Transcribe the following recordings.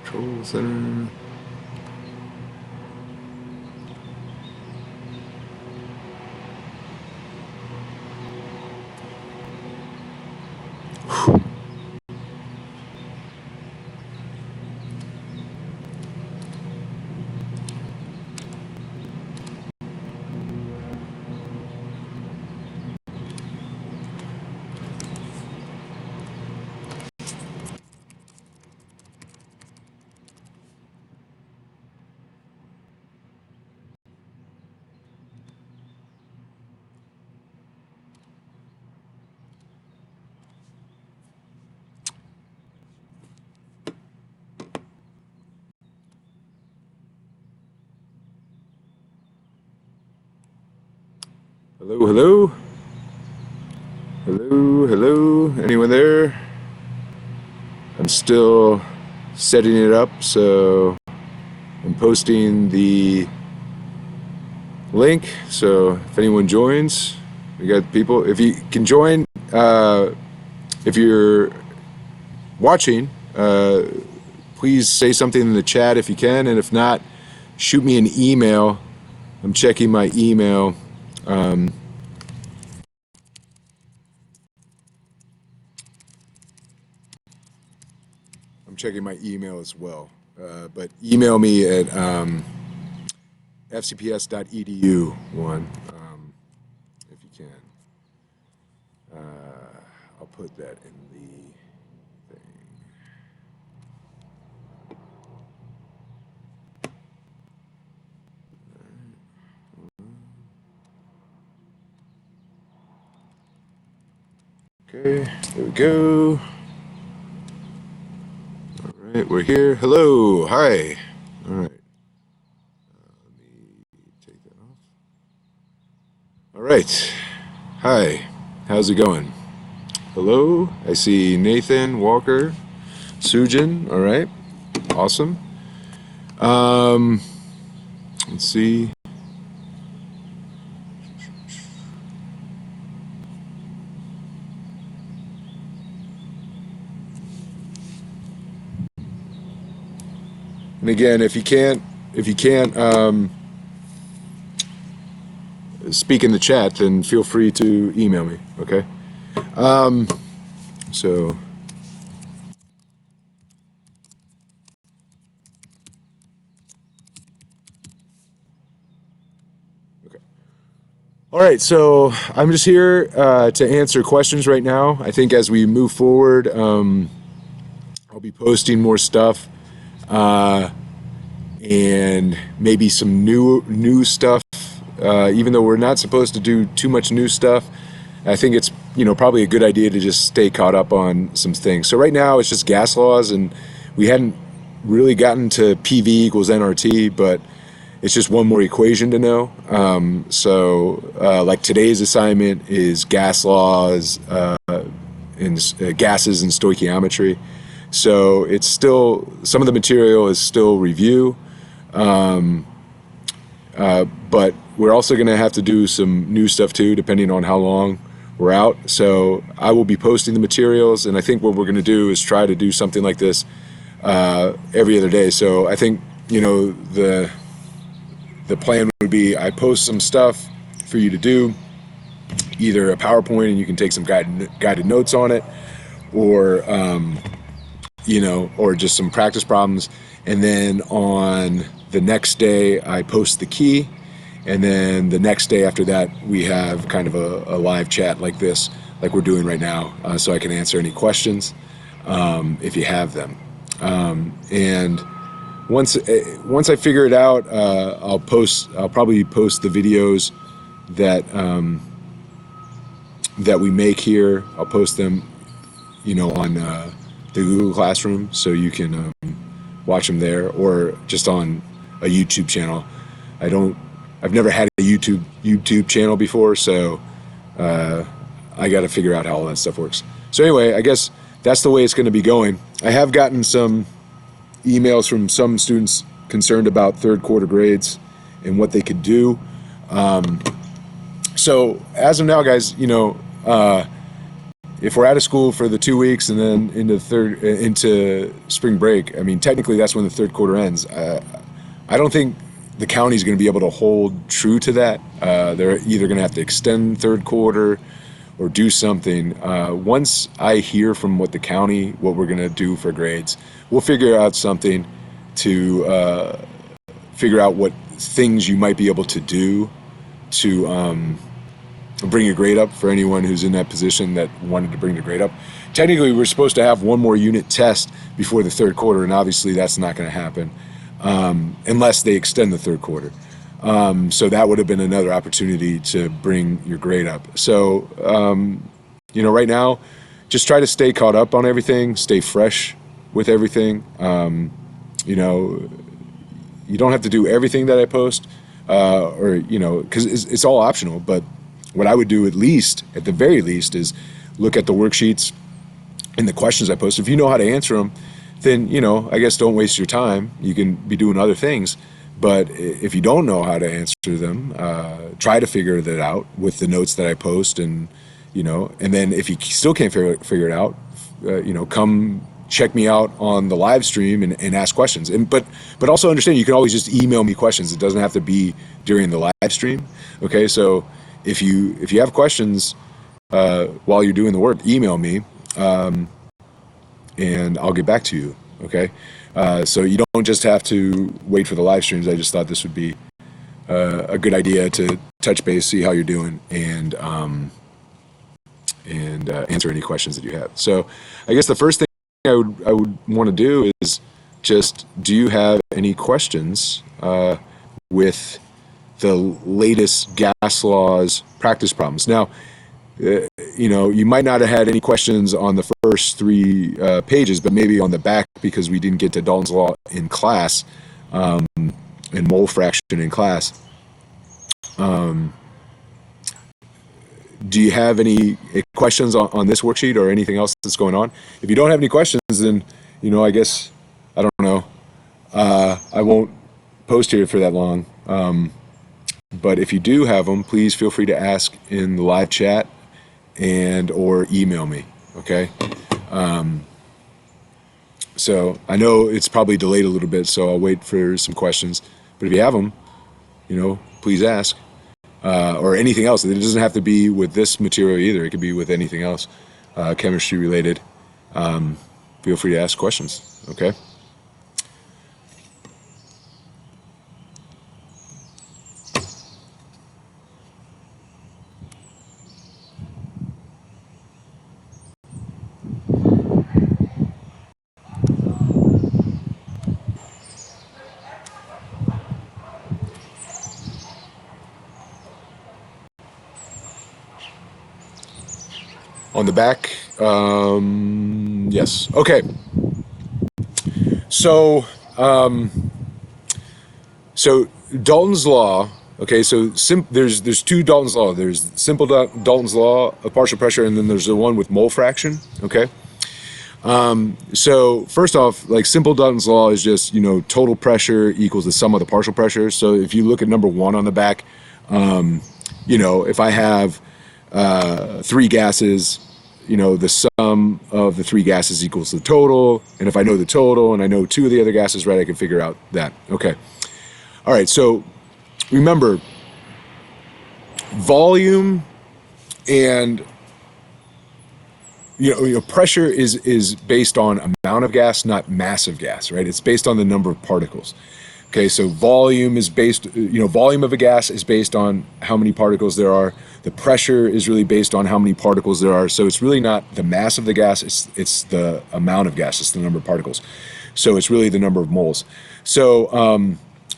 Control center. Hello, hello? Hello, hello? Anyone there? I'm still setting it up, so I'm posting the link. So if anyone joins, we got people. If you can join, if you're watching, please say something in the chat if you can, and if not, shoot me an email. I'm checking my email. I'm checking my email as well, but email me at fcps.edu if you can. I'll put that in the thing. Okay, there we go. All right, we're here. Hello, hi. All right. Let me take that off. All right. Hi. How's it going? Hello. I see Nathan, Walker, Sujin. All right. Awesome. Let's see. And again, if you can't speak in the chat, then feel free to email me. Okay. So. Okay. All right. So I'm just here to answer questions right now. I think as we move forward, I'll be posting more stuff. And maybe some new stuff, even though we're not supposed to do too much new stuff. I think it's probably a good idea to just stay caught up on some things. So right now it's just gas laws, and we hadn't really gotten to PV equals nRT, but it's just one more equation to know. Like today's assignment is gas laws and gases and stoichiometry. So it's still, some of the material is still review, but we're also going to have to do some new stuff too, depending on how long we're out. So I will be posting the materials, and I think what we're going to do is try to do something like this every other day. So I think the plan would be I post some stuff for you to do, either a PowerPoint and you can take some guided notes on it, or or just some practice problems. And then on the next day, I post the key. And then the next day after that, we have kind of a live chat like this, like we're doing right now, so I can answer any questions if you have them. And once I figure it out, I'll probably post the videos that we make here. I'll post them, on the Google Classroom, so you can watch them there, or just on a YouTube channel. I've never had a YouTube channel before, so I got to figure out how all that stuff works. So anyway, I guess that's the way it's going to be going. I have gotten some emails from some students concerned about third quarter grades and what they could do. So as of now, guys, if we're out of school for the 2 weeks and then into spring break, I mean, technically that's when the third quarter ends. I don't think the county is going to be able to hold true to that. They're either going to have to extend third quarter or do something. Once I hear from what we're going to do for grades, we'll figure out something to figure out what things you might be able to do to bring your grade up for anyone who's in that position that wanted to bring the grade up. Technically, we're supposed to have one more unit test before the third quarter, and obviously that's not going to happen unless they extend the third quarter. So that would have been another opportunity to bring your grade up. So, right now, just try to stay caught up on everything, stay fresh with everything. You don't have to do everything that I post, because it's all optional. But what I would do at the very least, is look at the worksheets and the questions I post. If you know how to answer them, then, I guess don't waste your time. You can be doing other things. But if you don't know how to answer them, try to figure that out with the notes that I post, and then if you still can't figure it out, come check me out on the live stream and ask questions. But also understand, you can always just email me questions. It doesn't have to be during the live stream. Okay, so if you have questions while you're doing the work, email me, and I'll get back to you. Okay. So you don't just have to wait for the live streams. I just thought this would be a good idea to touch base, see how you're doing, and answer any questions that you have. So I guess the first thing I would want to do is just, do you have any questions with the latest gas laws practice problems? Now, you might not have had any questions on the first 3 pages, but maybe on the back, because we didn't get to Dalton's Law in class, and mole fraction in class. Do you have any questions on this worksheet or anything else that's going on? If you don't have any questions, then, I guess, I don't know. I won't post here for that long. But if you do have them, please feel free to ask in the live chat or email me, okay? So I know it's probably delayed a little bit, so I'll wait for some questions. But if you have them, please ask. Or anything else. It doesn't have to be with this material either. It could be with anything else, chemistry related. Feel free to ask questions, okay? On the back, yes. Okay. So, Dalton's Law. Okay, so there's 2 Dalton's Law. There's simple Dalton's Law of partial pressure, and then there's the one with mole fraction. Okay. So first off, like, simple Dalton's Law is just, total pressure equals the sum of the partial pressure. So if you look at number 1 on the back, if I have 3 gases, the sum of the 3 gases equals the total. And if I know the total and I know 2 of the other gases, right, I can figure out that. Okay. All right. So remember, volume and, pressure is based on amount of gas, not mass of gas, right? It's based on the number of particles. Okay, so volume is based, volume of a gas is based on how many particles there are. The pressure is really based on how many particles there are. So it's really not the mass of the gas, it's the amount of gas, it's the number of particles. So it's really the number of moles. So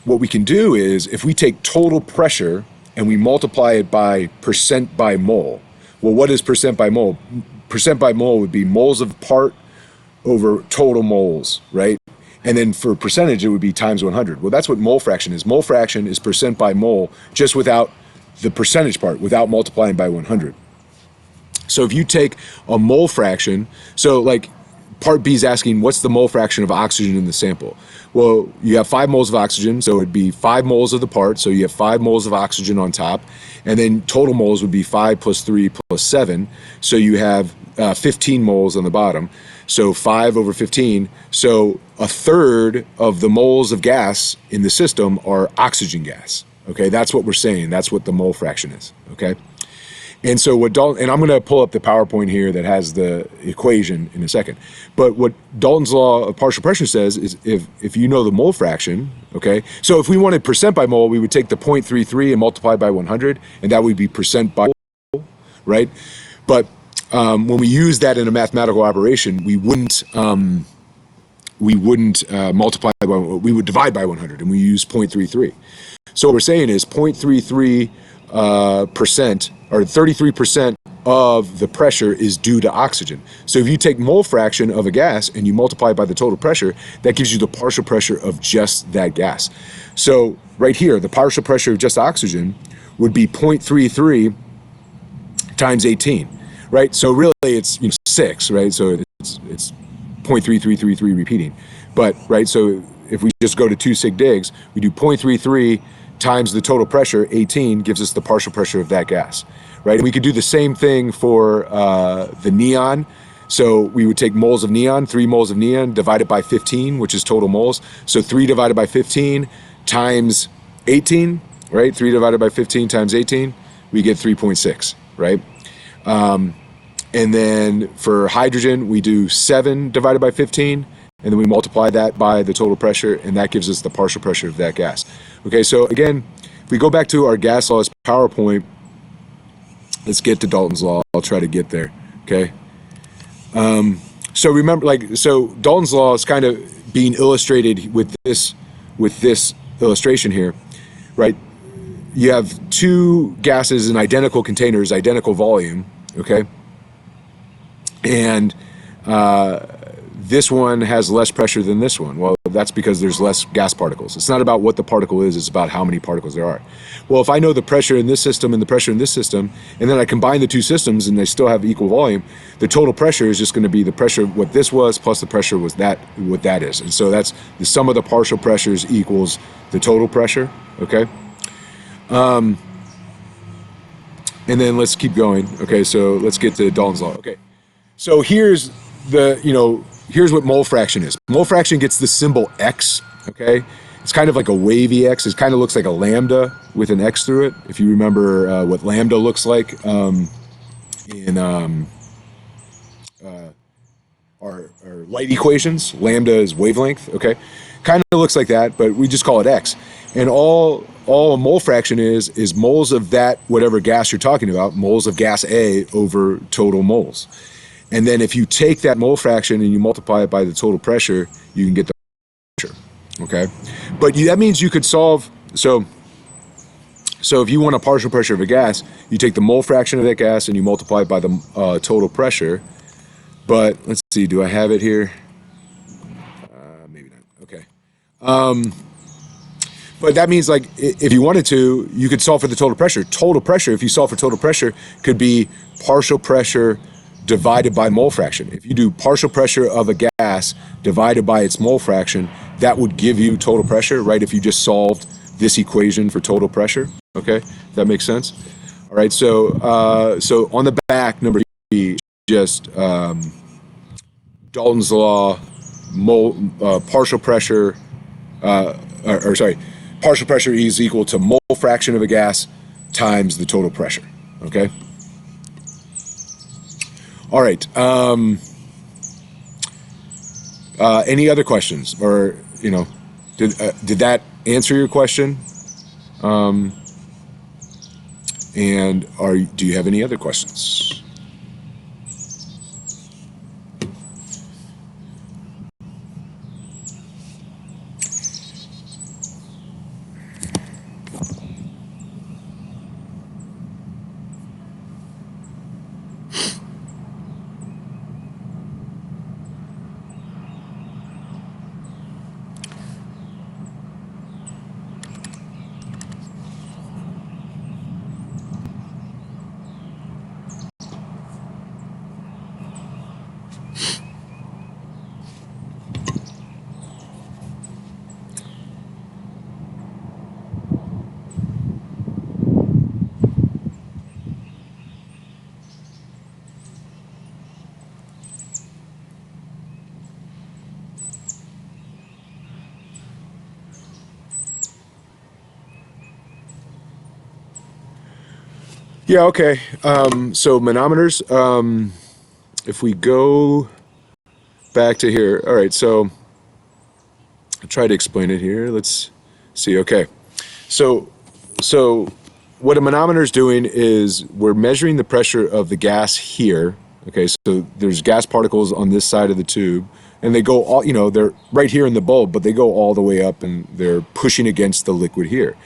what we can do is, if we take total pressure and we multiply it by percent by mole. Well, what is percent by mole? Percent by mole would be moles of part over total moles, right? And then for percentage, it would be times 100. Well, that's what mole fraction is. Mole fraction is percent by mole, just without the percentage part, without multiplying by 100. So if you take a mole fraction, so like part B is asking, what's the mole fraction of oxygen in the sample? Well, you have 5 moles of oxygen, so it'd be 5 moles of the part, so you have 5 moles of oxygen on top, and then total moles would be 5 plus 3 plus 7, so you have 15 moles on the bottom. So 5 over 15. So a third of the moles of gas in the system are oxygen gas. Okay, that's what we're saying. That's what the mole fraction is. Okay. And so what Dalton, and I'm going to pull up the PowerPoint here that has the equation in a second. But what Dalton's law of partial pressure says is if you know the mole fraction, okay, so if we wanted percent by mole, we would take the 0.33 and multiply by 100, and that would be percent by mole, right? But when we use that in a mathematical operation, we wouldn't multiply by, we would divide by 100, and we use 0.33. So what we're saying is 0.33 percent, or 33% of the pressure is due to oxygen. So if you take mole fraction of a gas and you multiply by the total pressure, that gives you the partial pressure of just that gas. So right here, the partial pressure of just oxygen would be 0.33 times 18, right? So really it's 6, right? So it's 0.3333 repeating. But, right, so if we just go to 2 sig digs, we do 0.33 times the total pressure, 18, gives us the partial pressure of that gas, right? And we could do the same thing for the neon. So we would take moles of neon, 3 moles of neon, divided by 15, which is total moles. So 3 divided by 15 times 18, right? 3 divided by 15 times 18, we get 3.6, right? And then for hydrogen, we do 7 divided by 15, and then we multiply that by the total pressure, and that gives us the partial pressure of that gas. Okay, so again, if we go back to our gas laws PowerPoint, let's get to Dalton's law. I'll try to get there, okay? So remember, so Dalton's law is kind of being illustrated with this illustration here, right? You have 2 gases in identical containers, identical volume, okay? And this one has less pressure than this one. Well, that's because there's less gas particles. It's not about what the particle is, it's about how many particles there are. Well, if I know the pressure in this system and the pressure in this system, and then I combine the 2 systems and they still have equal volume, the total pressure is just going to be the pressure of what this was plus the pressure was what that is. And so that's the sum of the partial pressures equals the total pressure, okay? And then let's keep going. Okay, so let's get to Dalton's law. Okay, so here's here's what mole fraction is. Mole fraction gets the symbol X, okay? It's kind of like a wavy X. It kind of looks like a lambda with an X through it. If you remember what lambda looks like in our light equations, lambda is wavelength, okay? Kind of looks like that, but we just call it X. And all a mole fraction is moles of that, whatever gas you're talking about, moles of gas A over total moles. And then if you take that mole fraction and you multiply it by the total pressure, you can get the pressure, okay? But that means you could solve, so if you want a partial pressure of a gas, you take the mole fraction of that gas and you multiply it by the total pressure. But let's see, do I have it here? Maybe not, okay. But that means, like, if you wanted to, you could solve for the total pressure. Total pressure, if you solve for total pressure, could be partial pressure divided by mole fraction. If you do partial pressure of a gas divided by its mole fraction, that would give you total pressure, right? If you just solved this equation for total pressure, okay? That makes sense? All right, so on the back, number 3, just Dalton's law, partial pressure, partial pressure is equal to mole fraction of a gas times the total pressure, okay? All right. Any other questions, or did that answer your question? And do you have any other questions? Yeah, okay. So manometers, if we go back to here, all right, so I'll try to explain it here. Let's see, okay. So what a manometer is doing is we're measuring the pressure of the gas here. Okay, so there's gas particles on this side of the tube, and they go all, you know, they're right here in the bulb, but they go all the way up and they're pushing against the liquid here.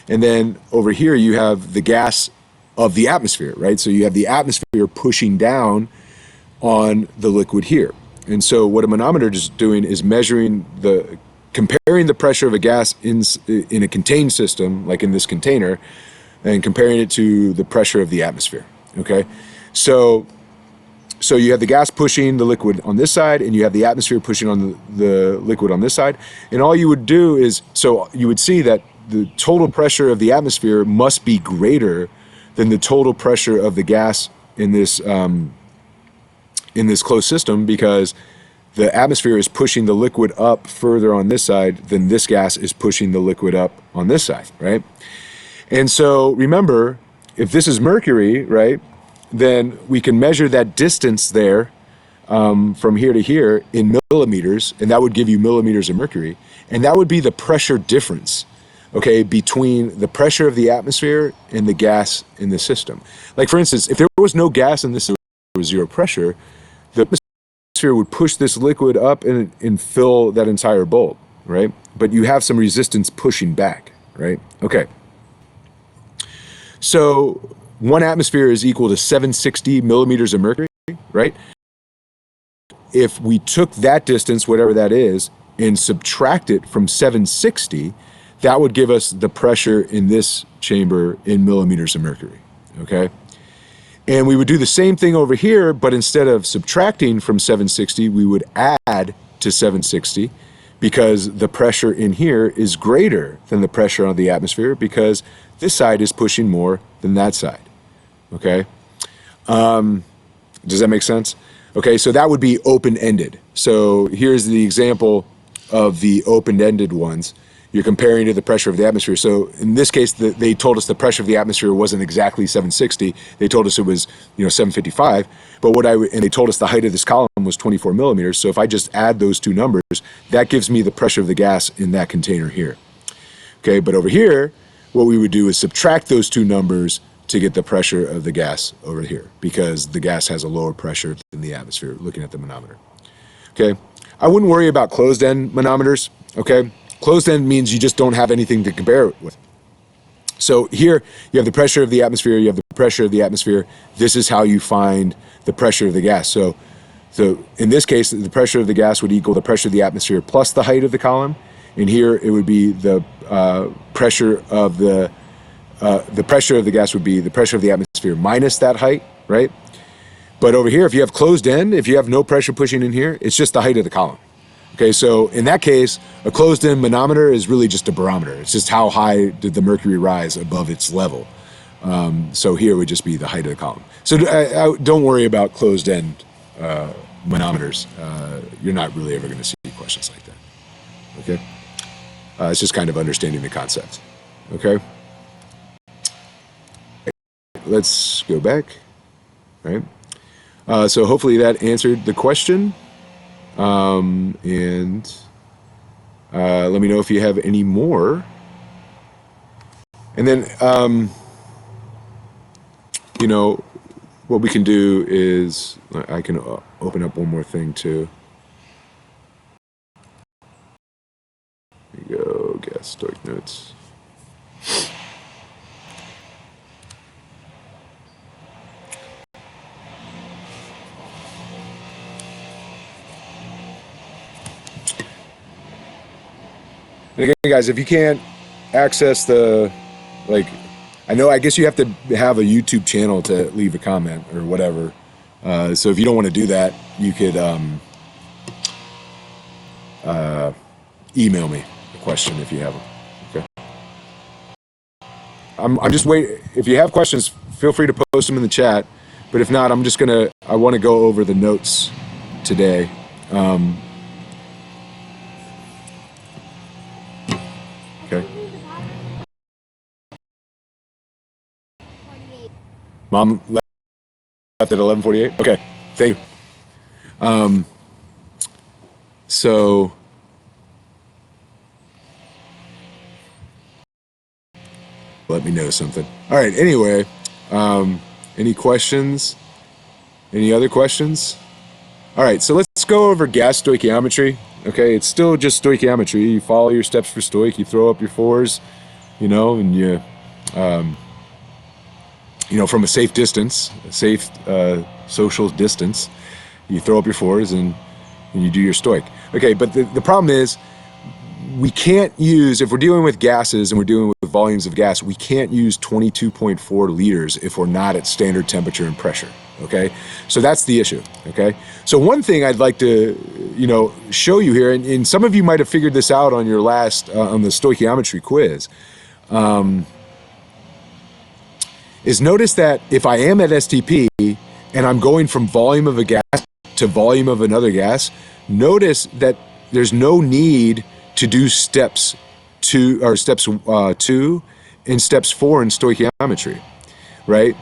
And then over here you have the gas of the atmosphere, right? So you have the atmosphere pushing down on the liquid here. And so what a manometer is doing is comparing the pressure of a gas in a contained system, like in this container, and comparing it to the pressure of the atmosphere. Okay, so you have the gas pushing the liquid on this side, and you have the atmosphere pushing on the liquid on this side. And all you would do is, so you would see that the total pressure of the atmosphere must be greater than the total pressure of the gas in this closed system, because the atmosphere is pushing the liquid up further on this side than this gas is pushing the liquid up on this side, right? And so remember, if this is mercury, right, then we can measure that distance there from here to here in millimeters, and that would give you millimeters of mercury, and that would be the pressure difference, okay, between the pressure of the atmosphere and the gas in the system. Like for instance, if there was no gas in this, there was zero pressure, the atmosphere would push this liquid up and fill that entire bulb, right? But you have some resistance pushing back, right? Okay. So 1 atmosphere is equal to 760 millimeters of mercury, right? If we took that distance, whatever that is, and subtract it from 760, that would give us the pressure in this chamber in millimeters of mercury, okay? And we would do the same thing over here, but instead of subtracting from 760, we would add to 760, because the pressure in here is greater than the pressure on the atmosphere, because this side is pushing more than that side, okay? Does that make sense? Okay, so that would be open-ended. So here's the example of the open-ended ones. You're comparing to the pressure of the atmosphere. So in this case, they told us the pressure of the atmosphere wasn't exactly 760. They told us it was, 755. But and they told us the height of this column was 24 millimeters. So if I just add those two numbers, that gives me the pressure of the gas in that container here. Okay, but over here, what we would do is subtract those two numbers to get the pressure of the gas over here, because the gas has a lower pressure than the atmosphere, looking at the manometer. Okay, I wouldn't worry about closed-end manometers, okay? Closed-end means you just don't have anything to compare it with. So here, you have the pressure of the atmosphere, you have the pressure of the atmosphere. This is how you find the pressure of the gas. So in this case, the pressure of the gas would equal the pressure of the atmosphere plus the height of the column. And here, it would be the pressure of the pressure of the gas would be the pressure of the atmosphere minus that height, right? But over here, if you have closed end, if you have no pressure pushing in here, it's just the height of the column. Okay, so in that case, a closed-end manometer is really just a barometer. It's just how high did the mercury rise above its level. So here would just be the height of the column. So don't worry about closed-end manometers. You're not really ever going to see questions like that. Okay, it's just kind of understanding the concept. Okay, let's go back. All right. So hopefully that answered the question. And let me know if you have any more. And then, what we can do is I can open up one more thing too. There you go, gas stoic notes. And again, guys, if you can't access I guess you have to have a YouTube channel to leave a comment or whatever. So if you don't want to do that, you could email me a question if you have them. Okay. I'm just waiting. If you have questions, feel free to post them in the chat. But if not, I want to go over the notes today. Okay. Mom left at 11:48? Okay, thank you. So let me know something. All right, anyway, any questions? Any other questions? All right, so let's go over gas stoichiometry. Okay, it's still just stoichiometry. You follow your steps for stoich, you throw up your fours, you know, and you know, from a safe distance, a safe social distance, you throw up your fours and you do your stoich. Okay, but the problem is we can't use, if we're dealing with gases and we're dealing with volumes of gas, we can't use 22.4 liters if we're not at standard temperature and pressure. Okay, so that's the issue. Okay, so one thing I'd like to, you know, show you here, and some of you might have figured this out on your last, on the stoichiometry quiz, is notice that if I am at STP and I'm going from volume of a gas to volume of another gas, notice that there's no need to do steps 2 and steps 4 in stoichiometry, right?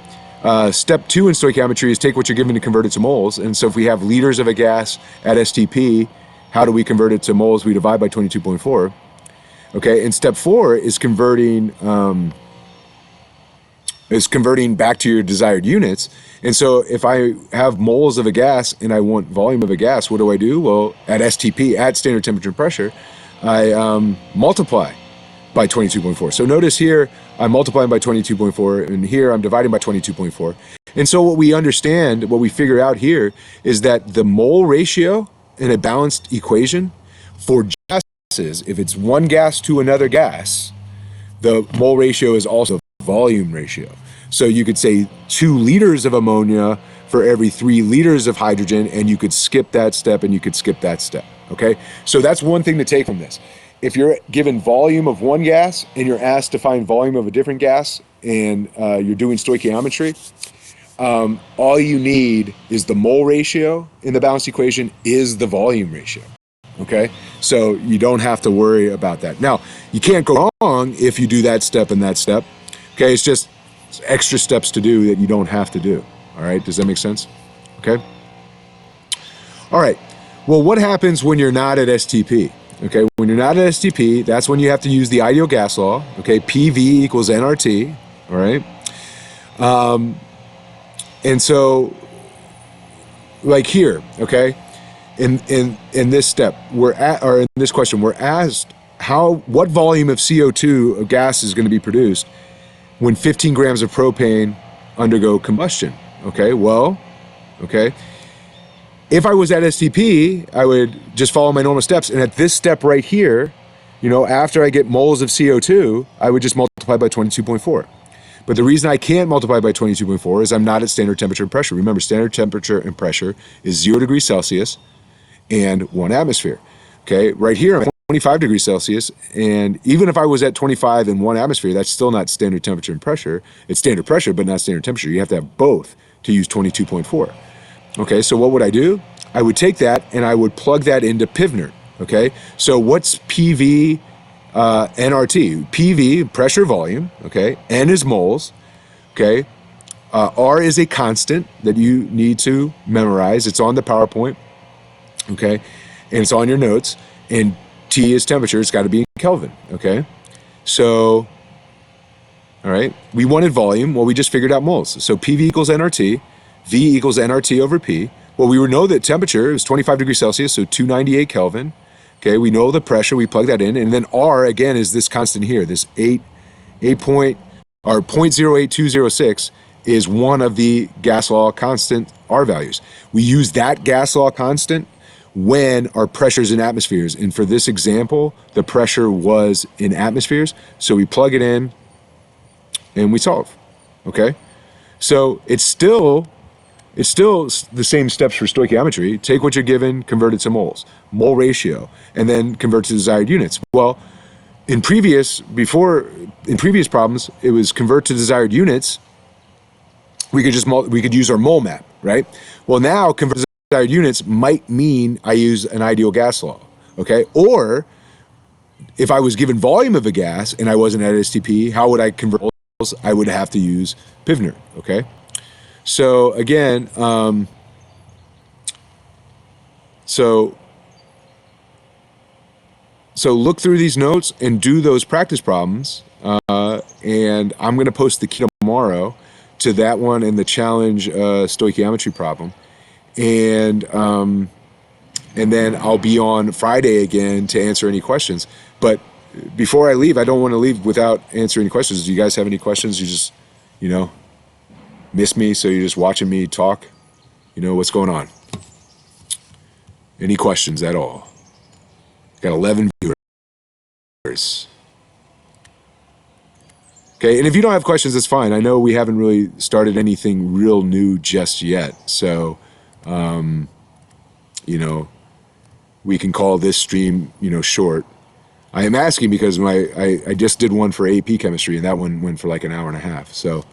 Step 2 in stoichiometry is take what you're given to convert it to moles. And so if we have liters of a gas at STP, how do we convert it to moles? We divide by 22.4. Okay, and step 4 is converting back to your desired units. And so if I have moles of a gas and I want volume of a gas, what do? Well, at STP, at standard temperature and pressure, I multiply by 22.4. So notice here, I'm multiplying by 22.4, and here I'm dividing by 22.4. And so what we understand, what we figure out here, is that the mole ratio in a balanced equation for gases, if it's one gas to another gas, the mole ratio is also volume ratio. So you could say 2 liters of ammonia for every 3 liters of hydrogen, and you could skip that step and you could skip that step. Okay, so that's one thing to take from this. If you're given volume of one gas and you're asked to find volume of a different gas and you're doing stoichiometry, all you need is the mole ratio in the balanced equation is the volume ratio. Okay, so you don't have to worry about that. Now, you can't go wrong if you do that step and that step. Okay, it's just extra steps to do that you don't have to do. All right, does that make sense? Okay. All right, well, what happens when you're not at STP? Okay, when you're not at STP, that's when you have to use the ideal gas law. Okay, PV equals nRT. All right, and so, like here, okay, in this step, in this question, we're asked what volume of CO2 of gas is going to be produced when 15 grams of propane undergo combustion. Okay, well, okay. If I was at STP, I would just follow my normal steps. And at this step right here, you know, after I get moles of CO2, I would just multiply by 22.4. But the reason I can't multiply by 22.4 is I'm not at standard temperature and pressure. Remember, standard temperature and pressure is 0 degrees Celsius and 1 atmosphere. Okay, right here, I'm 25 degrees Celsius. And even if I was at 25 and 1 atmosphere, that's still not standard temperature and pressure. It's standard pressure, but not standard temperature. You have to have both to use 22.4. Okay, so what would I do? I would take that and I would plug that into PIVNERT. Okay, so what's PV nRT? PV, pressure volume, okay, N is moles, okay, R is a constant that you need to memorize. It's on the PowerPoint, okay, and it's on your notes, and T is temperature. It's got to be in Kelvin, okay? So, all right, we wanted volume. Well, we just figured out moles. So PV equals nRT. V equals nRT over P. Well, we know that temperature is 25 degrees Celsius, so 298 Kelvin. Okay, we know the pressure, we plug that in. And then R, again, is this constant here, this 0.08206 is one of the gas law constant R values. We use that gas law constant when our pressure's in atmospheres. And for this example, the pressure was in atmospheres. So we plug it in and we solve, okay? So it's still the same steps for stoichiometry. Take what you're given, convert it to moles, mole ratio, and then convert to desired units. Well, in previous problems, it was convert to desired units. We could use our mole map, right? Well, now convert to desired units might mean I use an ideal gas law, okay? Or if I was given volume of a gas and I wasn't at STP, how would I convert moles? I would have to use PIVNERT, okay? So again, so look through these notes and do those practice problems. And I'm going to post the key tomorrow to that one and the challenge stoichiometry problem. And then I'll be on Friday again to answer any questions. But before I leave, I don't want to leave without answering any questions. Do you guys have any questions? You just, miss me, so you're just watching me talk? What's going on? Any questions at all? Got 11 viewers. Okay, and if you don't have questions, that's fine. I know we haven't really started anything real new just yet. So, we can call this stream, short. I am asking because I just did one for AP chemistry, and that one went for like an hour and a half. So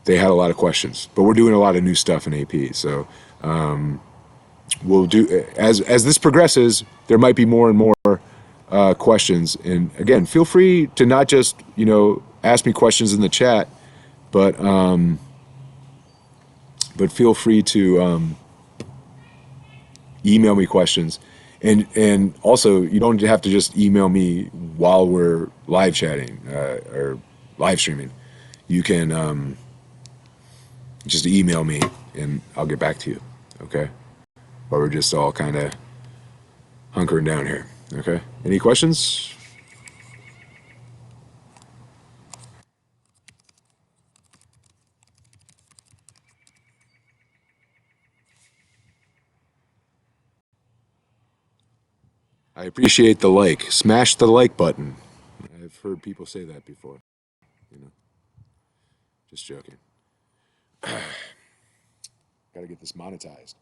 they had a lot of questions, but we're doing a lot of new stuff in AP. So we'll do, as this progresses, there might be more and more questions. And again, feel free to not just ask me questions in the chat, but feel free to email me questions. And also, you don't have to just email me while we're live chatting or live streaming. You can just email me and I'll get back to you, okay? But we're just all kind of hunkering down here, okay? Any questions? I appreciate the like. Smash the like button. I've heard people say that before. Just joking. Got to get this monetized.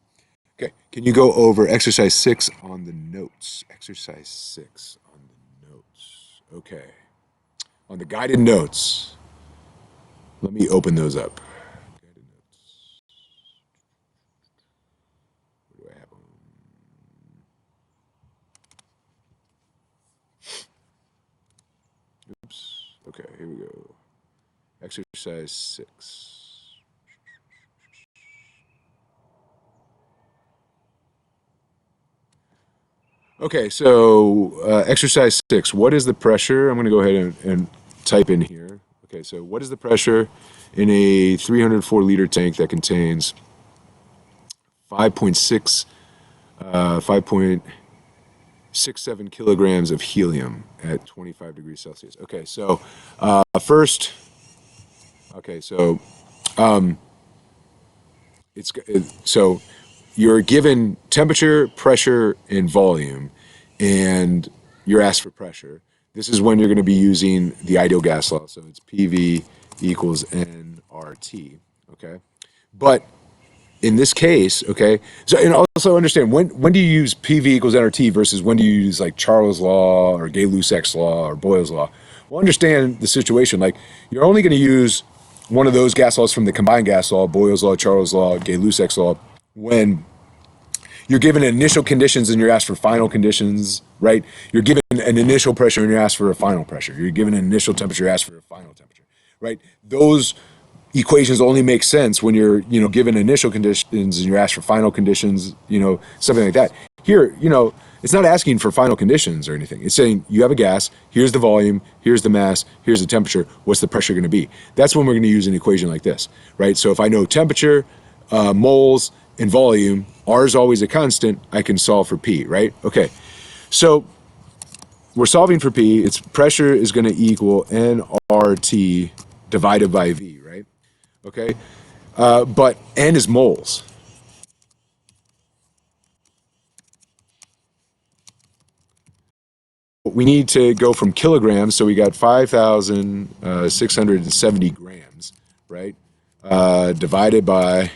Okay, can you go over exercise 6 on the notes? Exercise 6 on the notes. Okay. On the guided notes. Let me open those up. Guided notes. Where do I have them? Oops. Okay, here we go. Exercise 6. Okay, so exercise 6. What is the pressure? I'm going to go ahead and type in here. Okay, so what is the pressure in a 304 liter tank that contains 5.67 kilograms of helium at 25 degrees Celsius? Okay, so first, okay, so so you're given temperature, pressure, and volume, and you're asked for pressure. This is when you're going to be using the ideal gas law. So it's PV equals nRT, okay? But in this case, okay, so and also understand, when do you use PV equals nRT versus when do you use like Charles' law or Gay-Lussac's law or Boyle's law? Well, understand the situation. Like, you're only going to use one of those gas laws from the combined gas law, Boyle's law, Charles' law, Gay-Lussac's law, when you're given initial conditions and you're asked for final conditions, right? You're given an initial pressure and you're asked for a final pressure. You're given an initial temperature, you're asked for a final temperature, right? Those equations only make sense when you're, given initial conditions and you're asked for final conditions, something like that. Here, it's not asking for final conditions or anything. It's saying you have a gas, here's the volume, here's the mass, here's the temperature, what's the pressure going to be? That's when we're going to use an equation like this, right? So if I know temperature, moles, and volume, R is always a constant, I can solve for P, right? Okay, so we're solving for P. Its pressure is going to equal nRT divided by V, right? Okay, but N is moles. We need to go from kilograms, so we got 5,670 grams, right? Divided by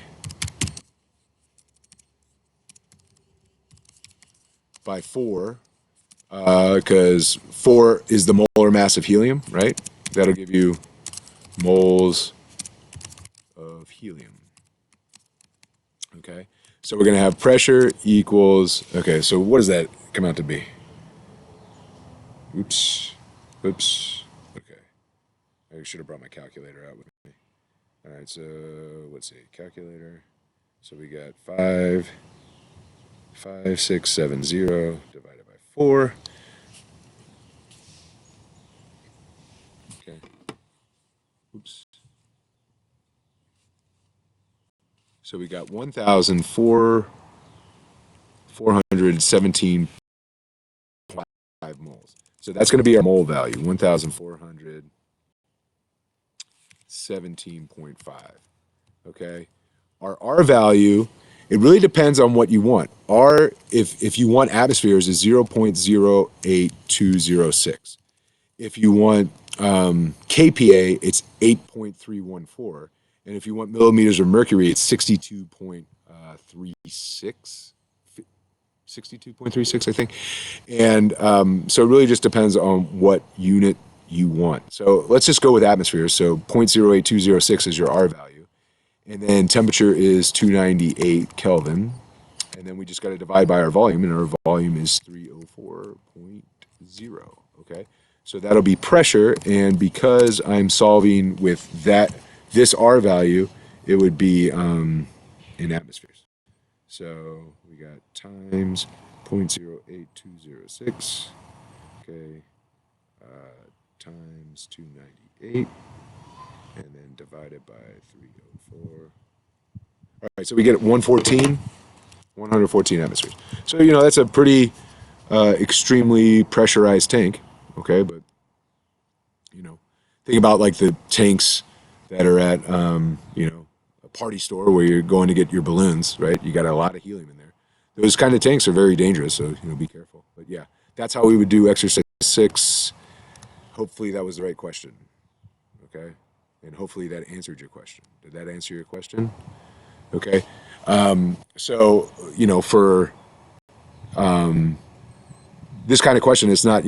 4, because 4 is the molar mass of helium, right? That'll give you moles of helium. Okay, so we're going to have pressure equals, okay, so what does that come out to be? Oops. Okay. I should have brought my calculator out with me. All right, so let's see, calculator. So we got 55670 divided by 4. Okay. Oops. So we got 1,417.5 moles. So that's going to be our mole value, 1,417.5. Okay. Our R value, it really depends on what you want. R, if you want atmospheres, is 0.08206. If you want kPa, it's 8.314. And if you want millimeters of mercury, it's 62.36. 62.36, I think. And so it really just depends on what unit you want. So let's just go with atmospheres. So 0.08206 is your R value. And then temperature is 298 Kelvin. And then we just got to divide by our volume, and our volume is 304.0. Okay? So that'll be pressure, and because I'm solving with this R value, it would be in atmospheres. So we got times 0.08206, okay, times 298, and then divided by 304. All right, so we get 114 atmospheres. So, that's a pretty extremely pressurized tank, okay, but, think about like the tanks that are at, a party store where you're going to get your balloons, right? You got a lot of helium in there. Those kind of tanks are very dangerous, so, be careful. But yeah, that's how we would do exercise 6. Hopefully that was the right question, okay? And hopefully that answered your question. Did that answer your question? Okay. So, for this kind of question, it's not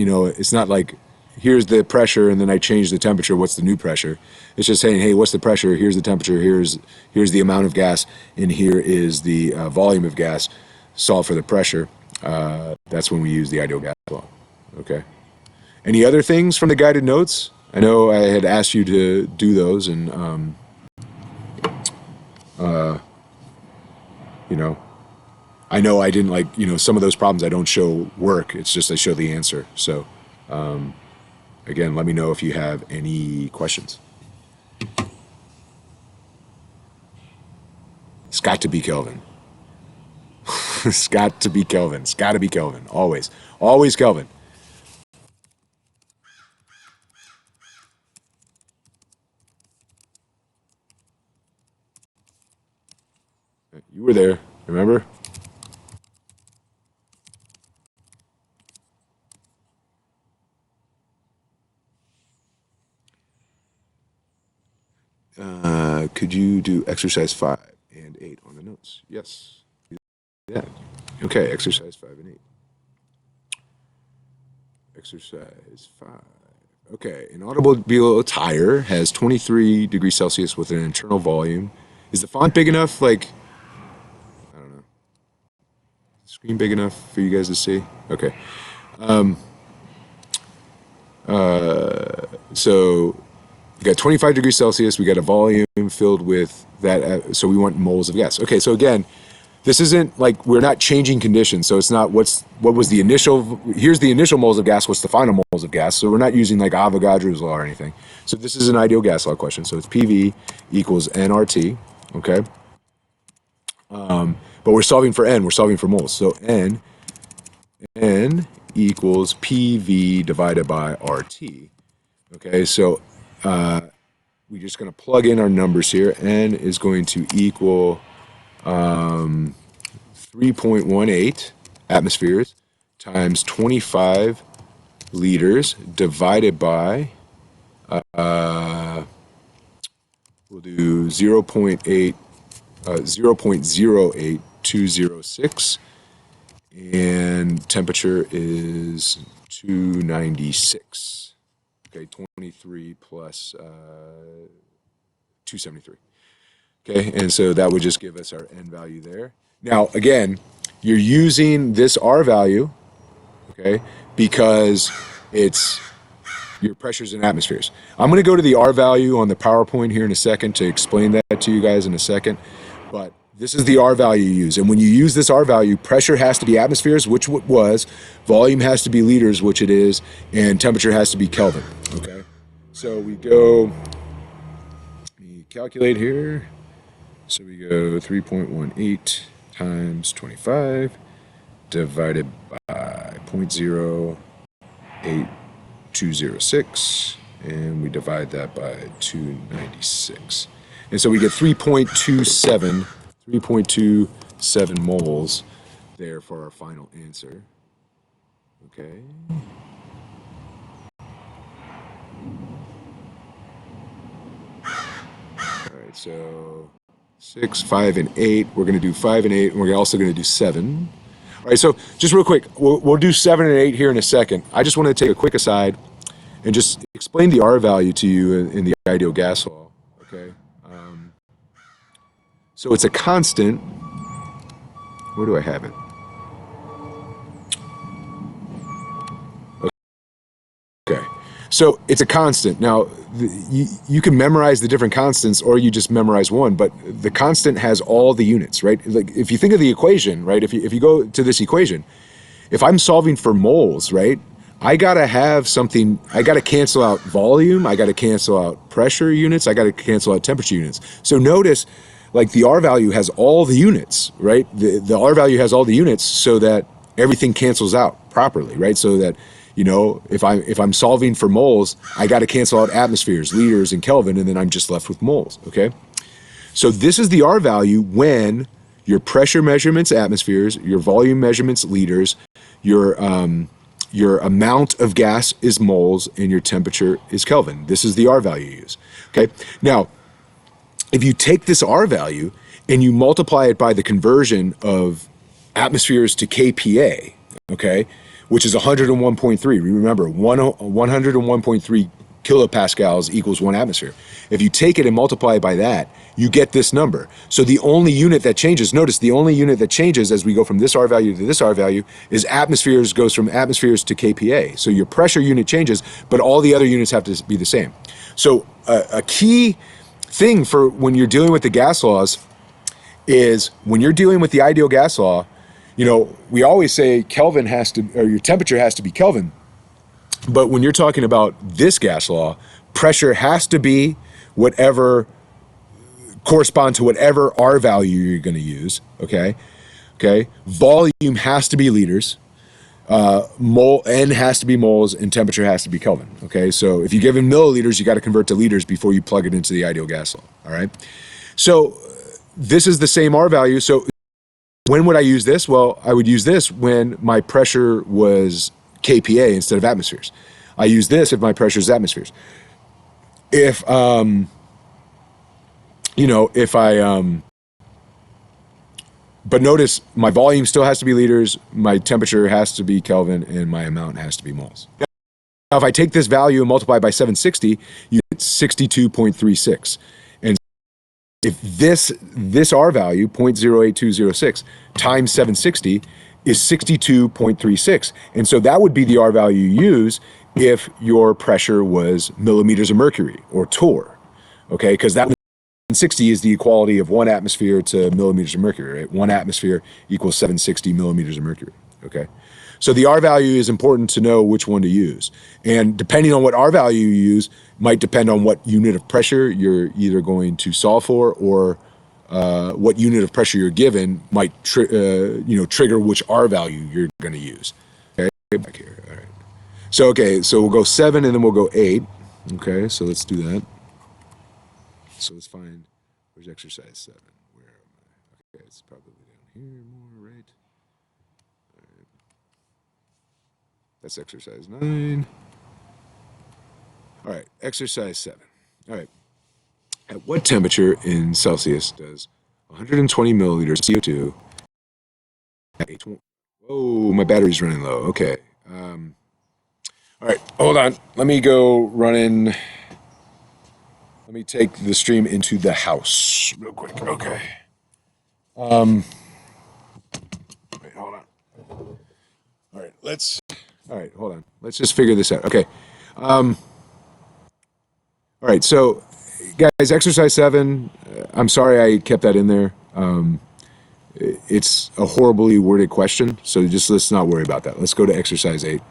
like, here's the pressure and then I change the temperature. What's the new pressure? It's just saying, hey, what's the pressure? Here's the temperature. Here's the amount of gas, and here is the volume of gas. Solve for the pressure. That's when we use the ideal gas law. Okay. Any other things from the guided notes? I know I had asked you to do those, and I know I didn't some of those problems I don't show work. It's just I show the answer. So. Again, let me know if you have any questions. It's got to be Kelvin. It's got to be Kelvin. It's got to be Kelvin. Always. Always Kelvin. You were there, remember? Could you do exercise 5 and 8 on the notes? Yes. Yeah. Okay, exercise 5 and 8. Exercise 5. Okay, an automobile tire has 23 degrees Celsius with an internal volume. Is the font big enough? I don't know. Screen big enough for you guys to see? Okay. So we got 25 degrees Celsius. We got a volume filled with that. So we want moles of gas. Okay, so again, this isn't like we're not changing conditions. So it's not what was the initial, here's the initial moles of gas, what's the final moles of gas. So we're not using like Avogadro's law or anything. So this is an ideal gas law question. So it's PV equals nRT, okay? But we're solving for N, we're solving for moles. So N equals PV divided by RT. Okay, so we're just going to plug in our numbers here. N is going to equal 3.18 atmospheres times 25 liters divided by, we'll do 0.08206, and temperature is 296. Okay, 23 plus 273. Okay, and so that would just give us our N value there. Now, again, you're using this R value, okay, because it's your pressures in atmospheres. I'm going to go to the R value on the PowerPoint here in a second to explain that to you guys in a second. But this is the R value you use. And when you use this R value, pressure has to be atmospheres, which it was, volume has to be liters, which it is, and temperature has to be Kelvin. Okay? So we go, we calculate here. So we go 3.18 times 25 divided by 0.08206, and we divide that by 296. And so we get 3.27 moles there for our final answer. Okay. All right, so 6, 5, and 8. We're going to do 5 and 8, and we're also going to do 7. All right, so just real quick, we'll do 7 and 8 here in a second. I just want to take a quick aside and just explain the R value to you in the ideal gas law. Okay. So it's a constant. Where do I have it? Okay. So it's a constant. Now, you can memorize the different constants, or you just memorize one, but the constant has all the units, right? Like if you think of the equation, right? If you go to this equation, if I'm solving for moles, right? I gotta have something, I gotta cancel out volume, I gotta cancel out pressure units, I gotta cancel out temperature units. So notice, like the R value has all the units, right? The R value has all the units so that everything cancels out properly, right? So that, you know, if I'm solving for moles, I got to cancel out atmospheres, liters, and Kelvin, and then I'm just left with moles, okay? So this is the R value when your pressure measurements, atmospheres, your volume measurements, liters, your amount of gas is moles, and your temperature is Kelvin. This is the R value you use, okay? Now, if you take this R value and you multiply it by the conversion of atmospheres to kPa, okay, which is 101.3. Remember, 101.3 kilopascals equals 1 atmosphere. If you take it and multiply it by that, you get this number. So the only unit that changes, notice the only unit that changes as we go from this R value to this R value is atmospheres, goes from atmospheres to kPa. So your pressure unit changes, but all the other units have to be the same. So a key thing for when you're dealing with the gas laws is when you're dealing with the ideal gas law, you know, we always say Kelvin has to, or your temperature has to be Kelvin. But when you're talking about this gas law, pressure has to be whatever correspond to whatever R value you're going to use. Okay. Okay. Volume has to be liters. N has to be moles, and temperature has to be Kelvin. Okay, so if you give him milliliters, you got to convert to liters before you plug it into the ideal gas law. All right, so this is the same R value. So when would I use this? Well, I would use this when my pressure was kPa instead of atmospheres. I use this if my pressure is atmospheres. If you know, if I but notice my volume still has to be liters, my temperature has to be Kelvin, and my amount has to be moles. Now, if I take this value and multiply by 760, you get 62.36. And if this R value, 0.08206, times 760 is 62.36. And so that would be the R value you use if your pressure was millimeters of mercury, or torr, okay? Because that 760 is the equality of 1 atmosphere to millimeters of mercury, right? 1 atmosphere equals 760 millimeters of mercury, okay? So the R value is important to know which one to use. And depending on what R value you use, might depend on what unit of pressure you're either going to solve for, or what unit of pressure you're given might trigger which R value you're going to use. Okay, back here, all right. So, okay, so we'll go 7 and then we'll go 8. Okay, so let's do that. So let's find, where's exercise 7? Where am I? Okay, it's probably down here more, right? All right. That's exercise 9. All right, exercise 7. All right. At what temperature in Celsius does 120 milliliters of CO2 oh, my battery's running low. Okay. All right, hold on. Let me go running. Let me take the stream into the house real quick. Okay. Wait, hold on. All right, hold on. Let's just figure this out. Okay. All right, so guys, exercise 7. I'm sorry I kept that in there. It's a horribly worded question, so just let's not worry about that. Let's go to exercise 8.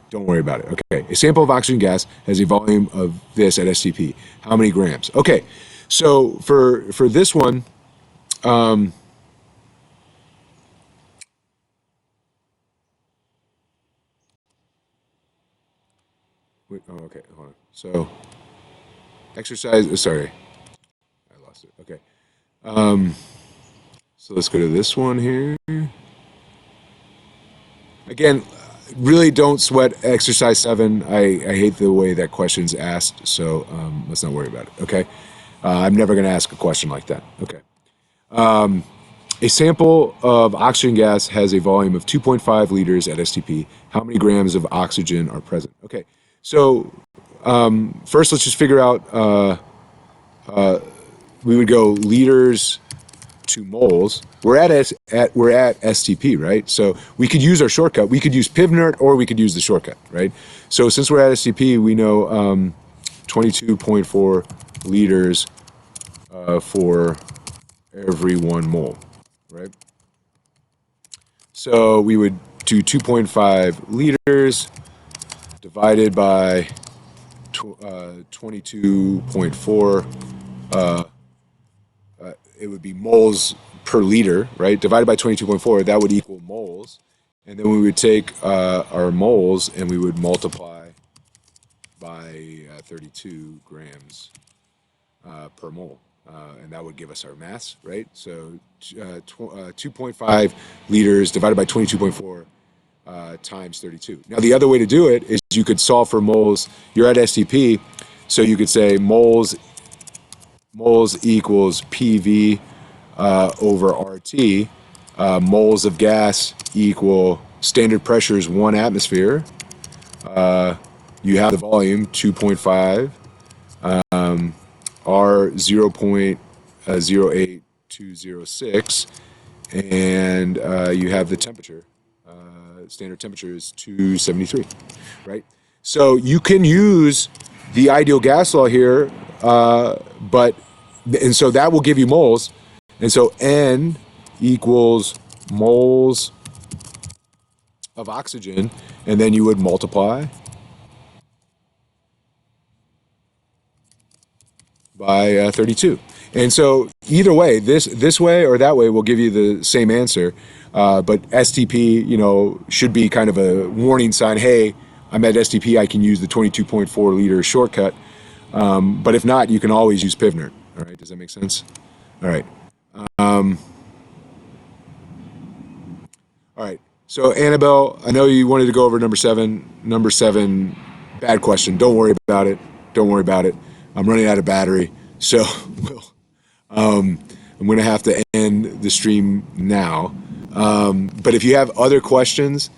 Don't worry about it. Okay, a sample of oxygen gas has a volume of this at STP. How many grams? Okay, so for this one, wait, oh, okay, hold on. So exercise. Sorry, I lost it. Okay, so let's go to this one here. Again, really don't sweat exercise 7. I hate the way that question's asked, so let's not worry about it, okay? I'm never going to ask a question like that, okay? A sample of oxygen gas has a volume of 2.5 liters at STP. How many grams of oxygen are present? Okay, so first let's just figure out, we would go liters to moles. We're at STP, right? So we could use our shortcut. We could use PivNert or we could use the shortcut, right? So since we're at STP, we know 22.4 liters for every 1 mole, right? So we would do 2.5 liters divided by 22.4. It would be moles per liter, right? Divided by 22.4, that would equal moles. And then we would take our moles and we would multiply by 32 grams per mole. And that would give us our mass, right? So 2.5 liters divided by 22.4 times 32. Now, the other way to do it is you could solve for moles. You're at STP, so you could say moles equals PV over RT. Moles of gas equal standard pressure is 1 atmosphere. You have the volume 2.5. R 0.08206, and you have the temperature. Standard temperature is 273, right? So you can use the ideal gas law here, and so that will give you moles, and so N equals moles of oxygen, and then you would multiply by 32. And so either way, this way or that way will give you the same answer. But STP, should be kind of a warning sign. Hey, I'm at STP. I can use the 22.4 liter shortcut. But if not, you can always use PivNert. All right, does that make sense? All right. All right. So Annabelle, I know you wanted to go over number 7. Number 7, bad question. Don't worry about it. Don't worry about it. I'm running out of battery, so I'm going to have to end the stream now. But if you have other questions,